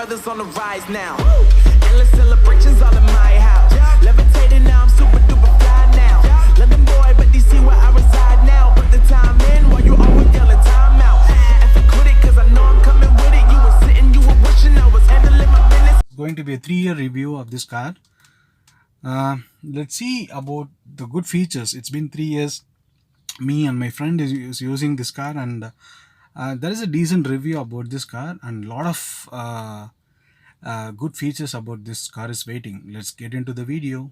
brothers on the rise now. Endless celebrations all in my house. Levitating now, I'm super duper fly now. London boy, but DC where I reside now. Put the time in while you always yelling time out. And for quit it, cause I know I'm coming with it. You were sitting, you were wishing I was handling my business. It's going to be a 3-year review of this car. Let's see about the good features. It's been 3 years. Me and my friend is using this car, and there is a decent review about this car, and a lot of good features about this car is waiting. Let's get into the video.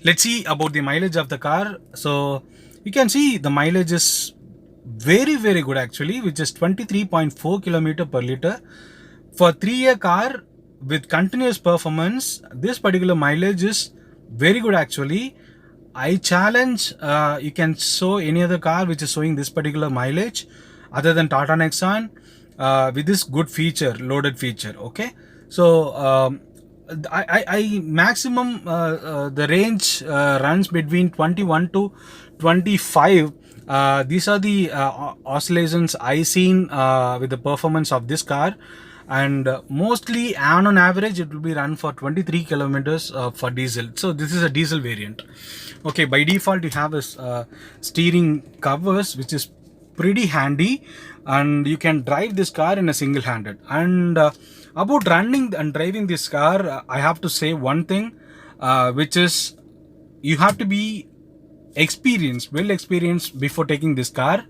Let's see about the mileage of the car. So you can see the mileage is very good actually, which is 23.4 km per liter for 3-year car with continuous performance. This particular mileage is very good actually. I challenge you can show any other car which is showing this particular mileage other than Tata Nexon with this good feature, loaded feature. Okay, so I maximum the range runs between 21 to 25. These are the oscillations I seen with the performance of this car, and mostly on average it will be run for 23 kilometers for diesel. So this is a diesel variant. Okay, by default you have a steering covers, which is pretty handy, and you can drive this car in a single-handed. And about running and driving this car, I have to say one thing, which is you have to be well experienced before taking this car.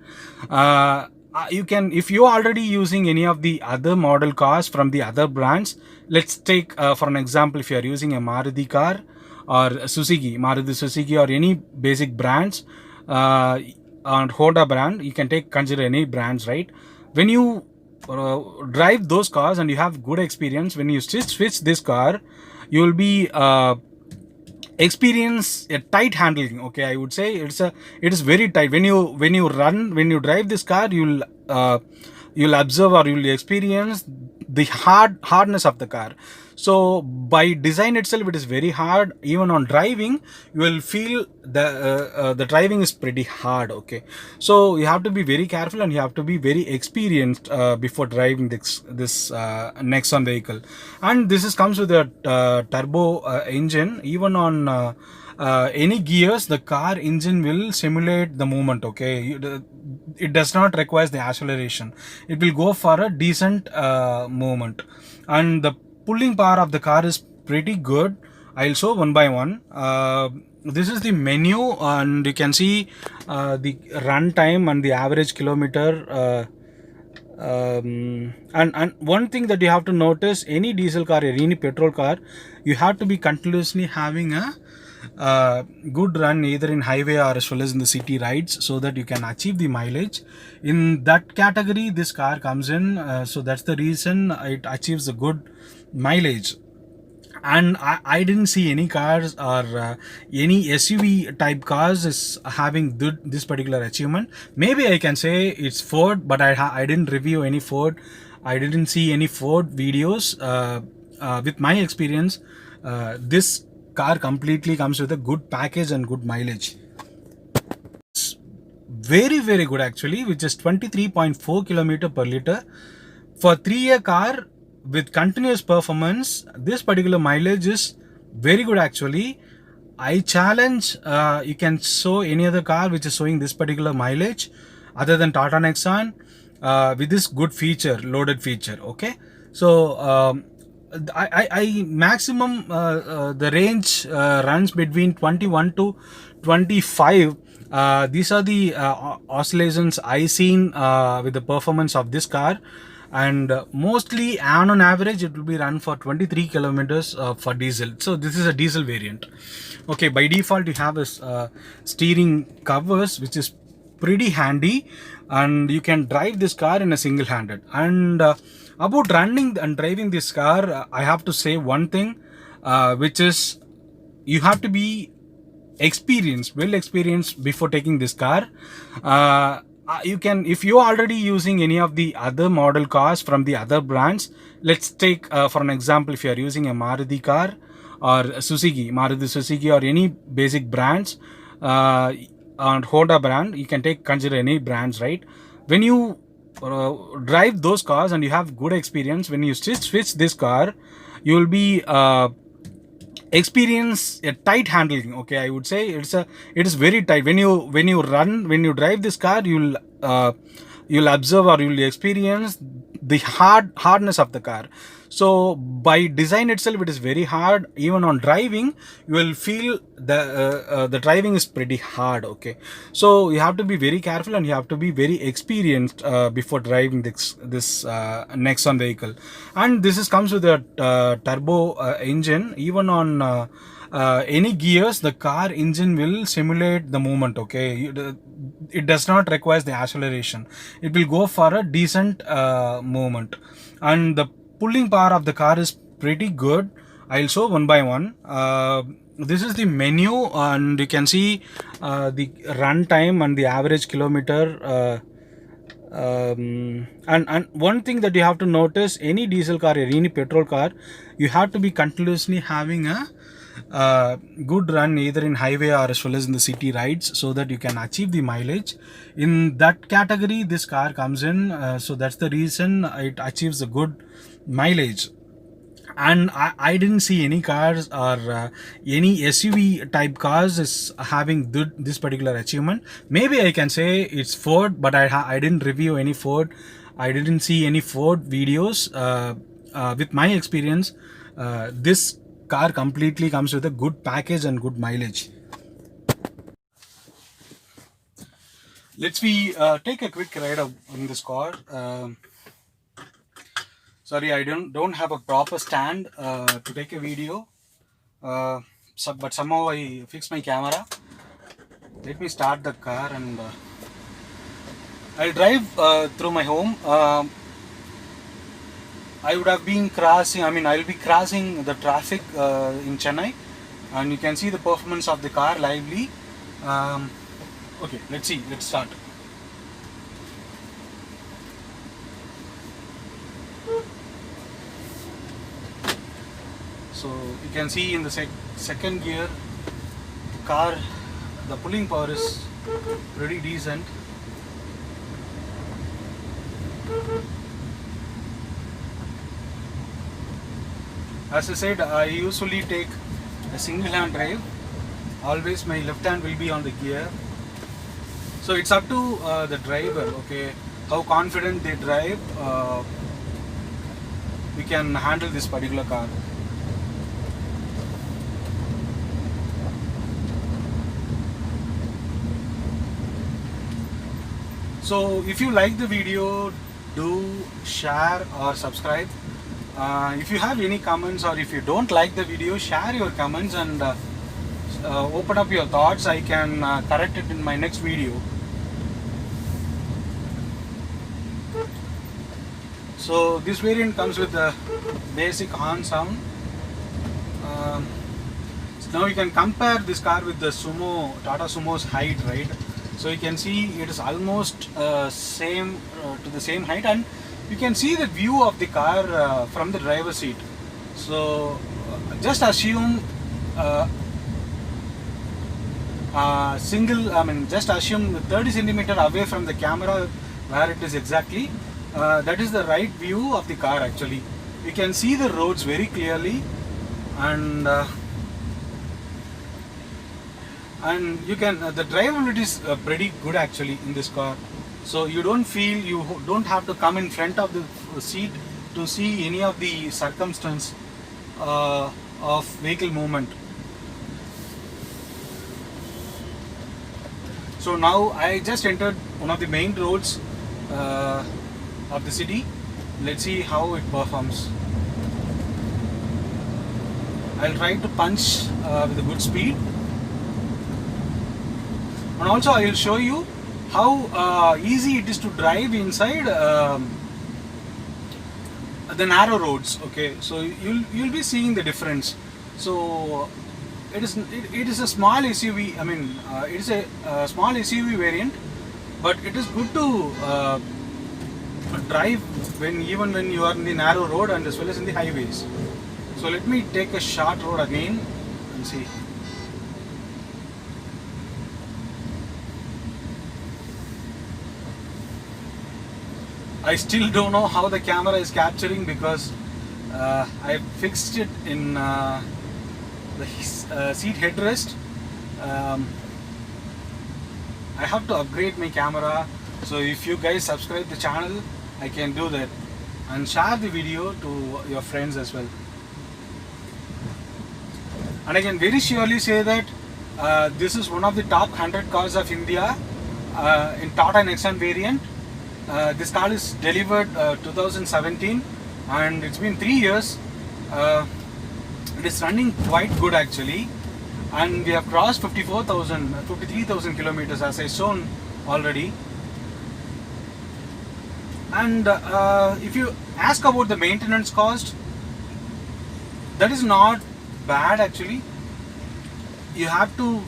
You can, if you're already using any of the other model cars from the other brands, let's take for an example, if you are using a Maruti car or Maruti Suzuki or any basic brands, and Honda brand, you can consider any brands, right? When you drive those cars and you have good experience, when you switch this car, you will be experience a tight handling. Okay, I would say it is very tight. When you drive this car, you'll observe or you'll experience the hardness of the car. So by design itself, it is very hard. Even on driving, you will feel the driving is pretty hard. Okay, so you have to be very careful and you have to be very experienced before driving this Nexon vehicle. And this comes with a turbo engine. Even on any gears, the car engine will simulate the movement. Okay, it does not require the acceleration. It will go for a decent movement, and the pulling power of the car is pretty good. I'll show one by one. This is the menu, and you can see the run time and the average kilometer. And one thing that you have to notice, any diesel car or any petrol car, you have to be continuously having a good run either in highway or as well as in the city rides, so that you can achieve the mileage. In that category this car comes in, so that's the reason it achieves a good mileage. And I didn't see any cars or any SUV type cars is having this particular achievement. Maybe I can say it's Ford, but I didn't review any Ford. I didn't see any Ford videos. With my experience, this car completely comes with a good package and good mileage. It's very good actually, which is 23.4 km per liter for 3-year car with continuous performance. This particular mileage is very good actually. I challenge you can show any other car which is showing this particular mileage other than Tata Nexon with this good feature, loaded feature. Okay, so I maximum the range runs between 21 to 25. These are the oscillations I seen with the performance of this car, and mostly on average it will be run for 23 kilometers for diesel. So this is a diesel variant. Okay, by default you have a steering covers, which is pretty handy, and you can drive this car in a single-handed. And about running and driving this car, I have to say one thing, which is you have to be well experienced before taking this car. You can, if you're already using any of the other model cars from the other brands, let's take for an example, if you are using a Maruti car or Maruti Suzuki or any basic brands, and Honda brand, you can consider any brands, right? When you drive those cars and you have good experience, when you switch this car, you will be experience a tight handling. Okay, I would say it is very tight. When you drive this car, you'll observe or you'll experience the hardness of the car. So by design itself, it is very hard. Even on driving, you will feel the driving is pretty hard. Okay, so you have to be very careful and you have to be very experienced before driving this Nexon vehicle. And this comes with a turbo engine. Even on any gears, the car engine will simulate the movement. Okay, it does not require the acceleration. It will go for a decent movement, and the pulling power of the car is pretty good. I'll show one by one. This is the menu, and you can see the run time and the average kilometer. And one thing that you have to notice, any diesel car or any petrol car, you have to be continuously having a good run either in highway or as well as in the city rides, so that you can achieve the mileage. In that category this car comes in, so that's the reason it achieves a good mileage. And I didn't see any cars or any SUV type cars is having this particular achievement. Maybe I can say it's Ford, but I didn't review any Ford. I didn't see any Ford videos. With my experience, this car completely comes with a good package and good mileage. Let's take a quick ride in this car. Sorry, I don't have a proper stand to take a video, but somehow I fixed my camera. Let me start the car and I'll drive through my home. I would have been crossing, I'll be crossing the traffic in Chennai, and you can see the performance of the car lively. Okay, let's start. So you can see in the second gear, the pulling power is pretty decent. As I said, I usually take a single hand drive. Always my left hand will be on the gear. So it's up to the driver, okay, how confident they drive. We can handle this particular car. So if you like the video, do share or subscribe. If you have any comments, or if you don't like the video, share your comments and open up your thoughts. I can correct it in my next video. So this variant comes with the basic horn sound. So now you can compare this car with the Tata Sumo's height, right? So you can see it is almost same to the same height, and you can see the view of the car from the driver's seat. So just assume just assume 30 centimeter away from the camera where it is exactly. That is the right view of the car actually. You can see the roads very clearly, and you can the drivability is pretty good actually in this car. So you don't have to come in front of the seat to see any of the circumstance of vehicle movement. So now I just entered one of the main roads of the city. Let's see how it performs. I'll try to punch with a good speed, and also I will show you how easy it is to drive inside the narrow roads. Okay, so you'll be seeing the difference. So it is a small SUV. It is a small SUV variant, but it is good to drive even when you are in the narrow road and as well as in the highways. So let me take a short road again and see. I still don't know how the camera is capturing because I fixed it in the seat headrest. I have to upgrade my camera, so if you guys subscribe the channel, I can do that and share the video to your friends as well. And I can very surely say that this is one of the top 100 cars of India in Tata Nexon variant. This car is delivered 2017 and it's been 3 years. It is running quite good actually, and we have crossed 53,000 kilometers as I shown already. And if you ask about the maintenance cost, that is not bad actually. You have to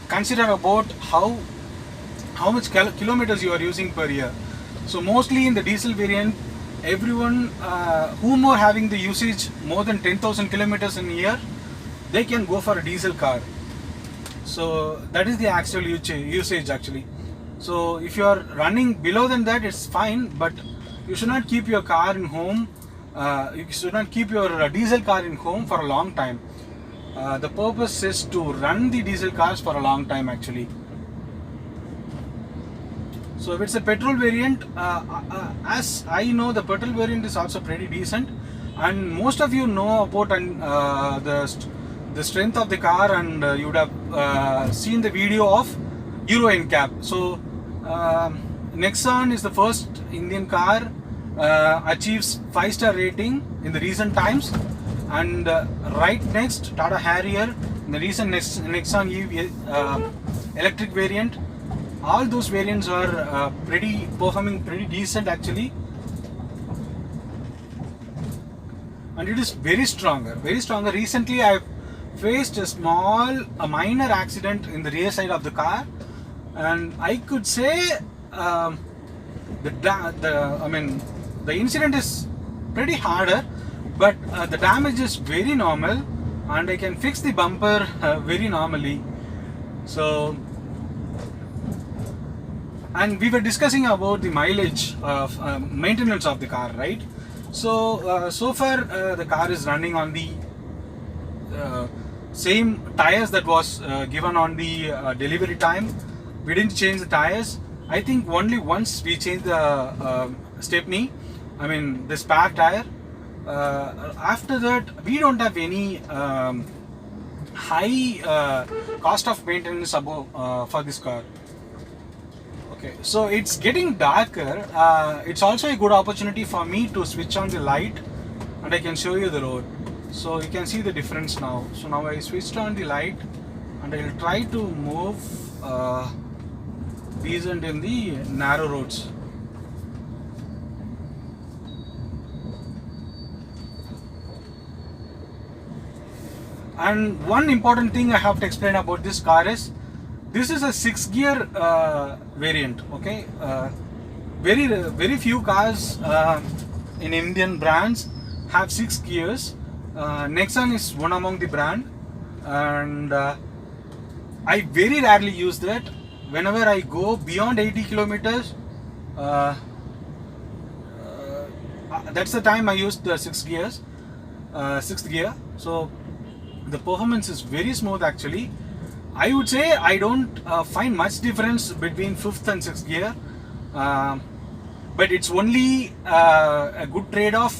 consider about how much kilometers you are using per year. So mostly in the diesel variant, everyone whom are having the usage more than 10,000 kilometers in a year, they can go for a diesel car. So that is the actual usage actually. So if you are running below than that, it's fine, but you should not keep your car in home. You should not keep your diesel car in home for a long time. The purpose is to run the diesel cars for a long time actually. So if it's a petrol variant, as I know, the petrol variant is also pretty decent, and most of you know about the strength of the car, and you would have seen the video of Euro NCAP. So Nexon is the first Indian car achieves 5-star rating in the recent times, and right next Tata Harrier in the recent Nexon EV electric variant. All those variants are performing pretty decent actually, and it is very stronger. Recently I faced a minor accident in the rear side of the car, and I could say the incident is pretty harder, but the damage is very normal, and I can fix the bumper very normally. So, and we were discussing about the mileage of maintenance of the car, right? So so far the car is running on the same tires that was given on the delivery time. We didn't change the tires. I think only once we changed the stepney, the spare tire. After that, we don't have any high cost of maintenance for this car. Okay, so it's getting darker. It's also a good opportunity for me to switch on the light, and I can show you the road. So you can see the difference now. So now I switched on the light, and I will try to move decent in the narrow roads. And one important thing I have to explain about this car is, this is a 6-gear variant. Okay, very few cars in Indian brands have 6 gears. Nexon is one among the brand, and I very rarely use that. Whenever I go beyond 80 kilometers, that's the time I use the 6th gear. So the performance is very smooth actually. I would say I don't find much difference between 5th and 6th gear, but it's only a good trade-off.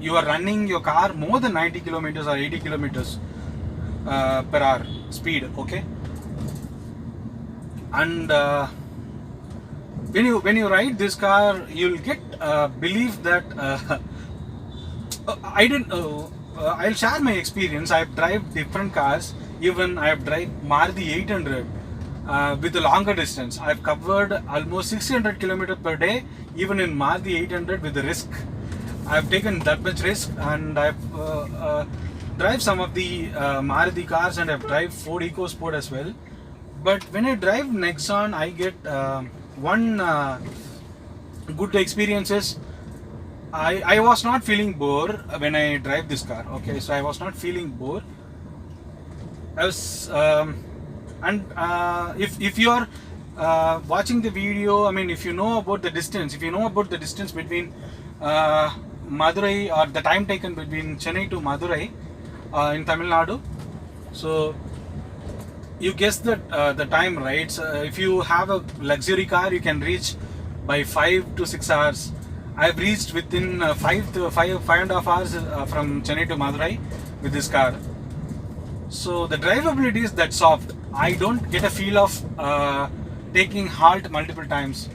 You are running your car more than 90 kilometers or 80 kilometers per hour speed, okay? And when you ride this car, you'll get believe that I'll share my experience. I've driven different cars. Even I have driven Maruti 800 with a longer distance. I've covered almost 600 kilometers per day, even in Maruti 800 with the risk. I've taken that much risk, and I've drive some of the Maruti cars, and I've drive Ford EcoSport as well. But when I drive Nexon, I get one good experience is I was not feeling bored when I drive this car. Okay, so I was not feeling bored. I was if you are watching the video, I mean, if you know about the distance, between Madurai, or the time taken between Chennai to Madurai in Tamil Nadu, so you guess the time, right? So if you have a luxury car, you can reach by 5 to 6 hours. I've reached within 5.5 hours from Chennai to Madurai with this car. So the drivability is that soft. I don't get a feel of taking halt multiple times.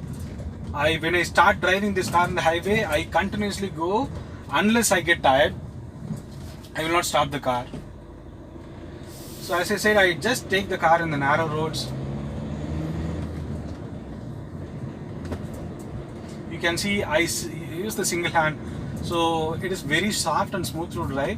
When I start driving this car on the highway, I continuously go. Unless I get tired, I will not stop the car. So as I said, I just take the car in the narrow roads. You can see I use the single hand, so it is very soft and smooth to drive.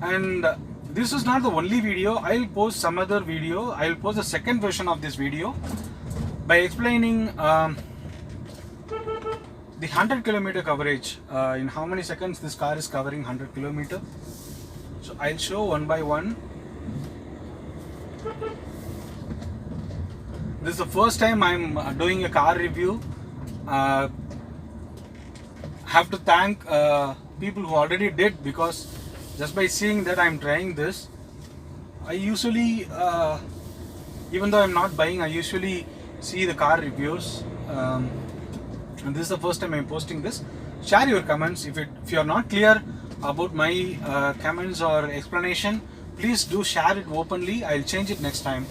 And this is not the only video. I'll post some other video. I'll post the second version of this video by explaining the 100-kilometer coverage, in how many seconds this car is covering 100 kilometer. So I'll show one by one. This is the first time I'm doing a car review. Have to thank people who already did, because just by seeing that I'm trying this, I usually, even though I'm not buying, I usually see the car reviews, and this is the first time I'm posting this. Share your comments. If you are not clear about my comments or explanation, please do share it openly. I'll change it next time.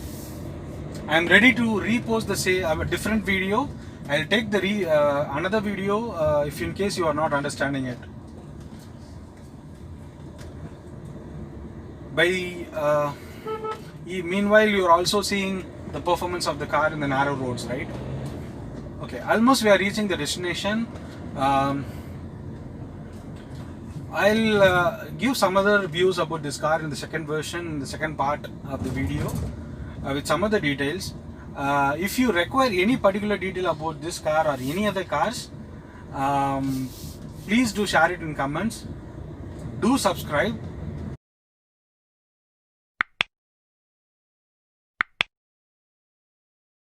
I'm ready to repost a different video. I'll take the another video if in case you are not understanding it. Meanwhile, you're also seeing the performance of the car in the narrow roads, right? Okay, almost we are reaching the destination. I'll give some other views about this car in the second version, in the second part of the video, with some other details. If you require any particular detail about this car or any other cars, please do share it in comments. Do subscribe.